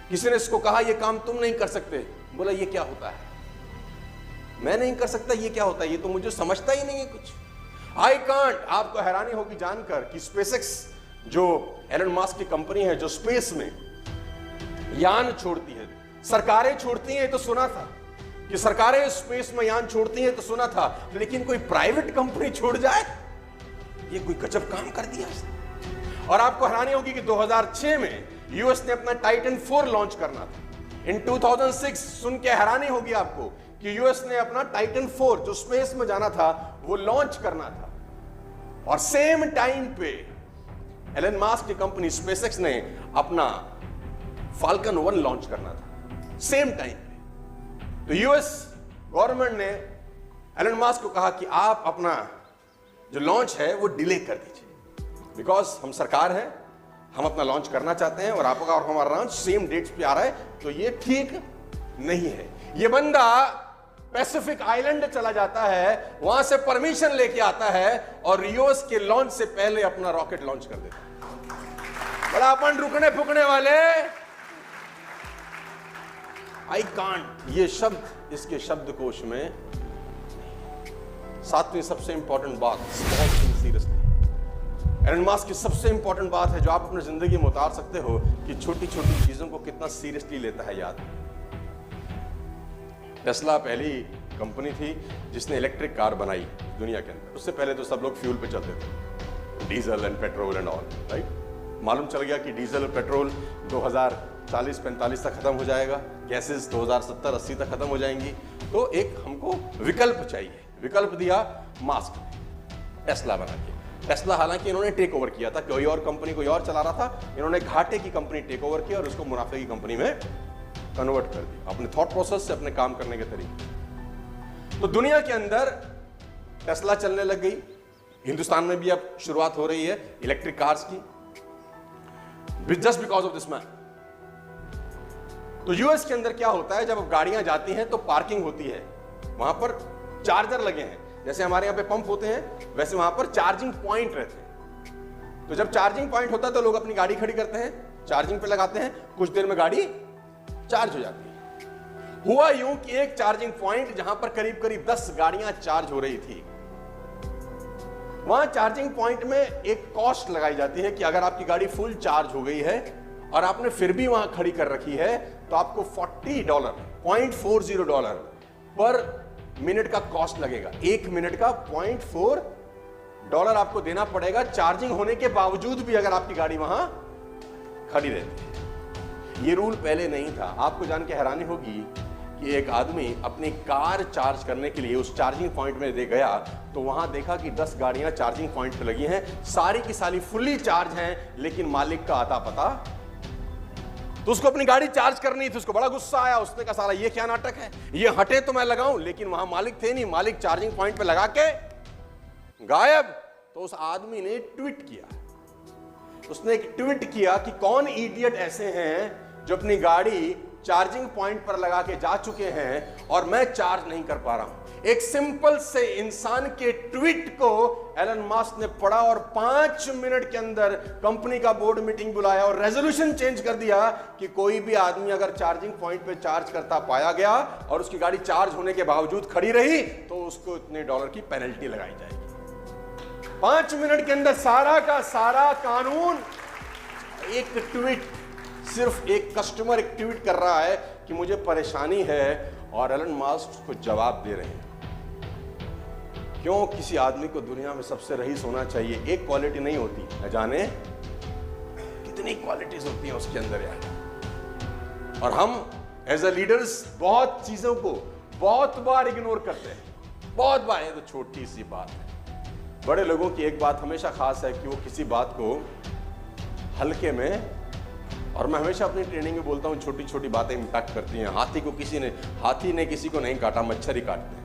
किसी ने इसको कहा ये काम तुम नहीं कर सकते, बोला ये क्या होता है, मैं नहीं कर सकता, ये क्या होता है, ये तो मुझे समझता ही नहीं है कुछ, आई कांट। आपको हैरानी होगी जानकर कि स्पेसएक्स जो एलन मस्क की कंपनी है, जो स्पेस में यान छोड़ती है, सरकारें छोड़ती हैं तो सुना था कि सरकारें स्पेस में यान छोड़ती हैं तो सुना था, लेकिन कोई प्राइवेट कंपनी छोड़ जाए, ये कोई गजब काम कर दिया इसने। और आपको हैरानी होगी कि 2006 में यूएस ने अपना टाइटन 4 लॉन्च करना था। इन 2006 सुन के हैरानी होगी आपको कि यूएस ने अपना टाइटन 4 जो स्पेस में जाना था वो लॉन्च करना था, और सेम टाइम पे एलन मस्क की कंपनी स्पेसएक्स ने अपना फाल्कन 1 लॉन्च करना था, सेम टाइम पे। तो यूएस गवर्नमेंट ने एलन मस्क को कहा कि आप अपना जो लॉन्च है वो डिले कर दीजिए, बिकॉज हम सरकार है, हम अपना लॉन्च करना चाहते हैं और आपका और हमारा लॉन्च सेम डेट्स पे आ रहा है, तो ये ठीक नहीं है। ये बंदा पैसिफिक आइलैंड चला जाता है, वहां से परमिशन लेके आता है और यूएस के लॉन्च से पहले अपना रॉकेट लॉन्च कर देता है। बड़ा अपन रुकने फुकने वाले, आई कांट, ये शब्द इसके शब्दकोश में। सातवीं सबसे इंपॉर्टेंट बात, सीरियसली। एलन मस्क की सबसे इंपॉर्टेंट बात है जो आप अपनी जिंदगी में उतार सकते हो कि छोटी छोटी चीजों को कितना सीरियसली लेता है याद। टेस्ला पहली कंपनी थी जिसने इलेक्ट्रिक कार बनाई दुनिया के अंदर। उससे पहले तो सब लोग फ्यूल पे चलते थे, diesel and petrol and all, right. मालूम चल गया कि डीजल और पेट्रोल 2040-45 तक खत्म हो जाएगा, गैसेस 2070-80 तक खत्म हो जाएंगी, तो एक हमको विकल्प चाहिए। विकल्प दिया मास्क ने, टेस्ला बना के। टेस्ला हालांकि इन्होंने टेक ओवर किया था, कोई और कंपनी कोई और चला रहा था, इन्होंने घाटे की कंपनी टेक ओवर की और उसको मुनाफे की कंपनी में कन्वर्ट कर दी, अपने थॉट प्रोसेस से, अपने काम करने के तरीके। तो दुनिया के अंदर टेस्ला चलने लग गई, हिंदुस्तान में भी अब शुरुआत हो रही है इलेक्ट्रिक कार्स की, just because of this man. तो यूएस के अंदर क्या होता है, जब गाड़ियां जाती हैं तो पार्किंग होती है, वहां पर चार्जर लगे हैं, जैसे हमारे यहां पे पंप होते हैं वैसे वहां पर चार्जिंग पॉइंट रहते हैं। तो जब चार्जिंग पॉइंट होता है तो लोग अपनी गाड़ी खड़ी करते हैं, चार्जिंग पे लगाते हैं, कुछ देर में गाड़ी चार्ज हो जाती है। हुआ यूं कि एक चार्जिंग पॉइंट जहां पर करीब करीब 10 गाड़ियां चार्ज हो रही थी, वहां चार्जिंग पॉइंट में एक कॉस्ट लगाई जाती है कि अगर आपकी गाड़ी फुल चार्ज हो गई है और आपने फिर भी वहां खड़ी कर रखी है तो आपको $40 पर मिनट का कॉस्ट लगेगा। 1 मिनट का $0.4 आपको देना पड़ेगा, चार्जिंग होने के बावजूद भी अगर आपकी गाड़ी वहां खड़ी रहती है। ये रूल पहले नहीं था। आपको जान के हैरानी होगी कि एक आदमी अपनी कार चार्ज करने के लिए उस चार्जिंग पॉइंट में दे गया तो वहां देखा कि 10 गाड़ियां चार्जिंग पॉइंट पे लगी हैं, सारी की सारी फुल्ली चार्ज हैं, लेकिन मालिक का आता पता। तो उसको अपनी गाड़ी चार्ज करनी थी, उसको बड़ा गुस्सा आया, उसने कहा साला ये क्या नाटक है, ये हटे तो मैं लगाऊं, लेकिन वहां मालिक थे नहीं, मालिक चार्जिंग पॉइंट पे लगा के गायब। तो उस आदमी ने ट्वीट किया, उसने एक ट्वीट किया कि कौन इडियट ऐसे हैं जो अपनी गाड़ी चार्जिंग पॉइंट पर लगा के जा चुके हैं और मैं चार्ज नहीं कर पा रहा हूं। एक सिंपल से इंसान के ट्वीट को एलन मस्क ने पढ़ा और 5 मिनट के अंदर कंपनी का बोर्ड मीटिंग बुलाया और रेजोल्यूशन चेंज कर दिया कि कोई भी आदमी अगर चार्जिंग पॉइंट पे चार्ज करता पाया गया और उसकी गाड़ी चार्ज होने के बावजूद खड़ी रही तो उसको इतने $1 की पेनल्टी लगाई जाएगी। 5 मिनट के अंदर सारा का सारा कानून। एक ट्वीट, सिर्फ एक कस्टमर एक ट्वीट कर रहा है कि मुझे परेशानी है और एलन मस्क को जवाब दे रहे हैं। क्यों किसी आदमी को दुनिया में सबसे रईस होना चाहिए? एक क्वालिटी नहीं होती, न जाने कितनी क्वालिटीज होती हैं उसके अंदर यार। और हम एज अ लीडर्स बहुत चीजों को बहुत बार इग्नोर करते हैं, बहुत बार। ये तो छोटी सी बात है। बड़े लोगों की एक बात हमेशा खास है कि वो किसी बात को हल्के में, और मैं हमेशा अपनी ट्रेनिंग में बोलता हूं छोटी छोटी बातें इंपैक्ट करती हैं। हाथी ने किसी को नहीं काटा, मच्छर ही काटते।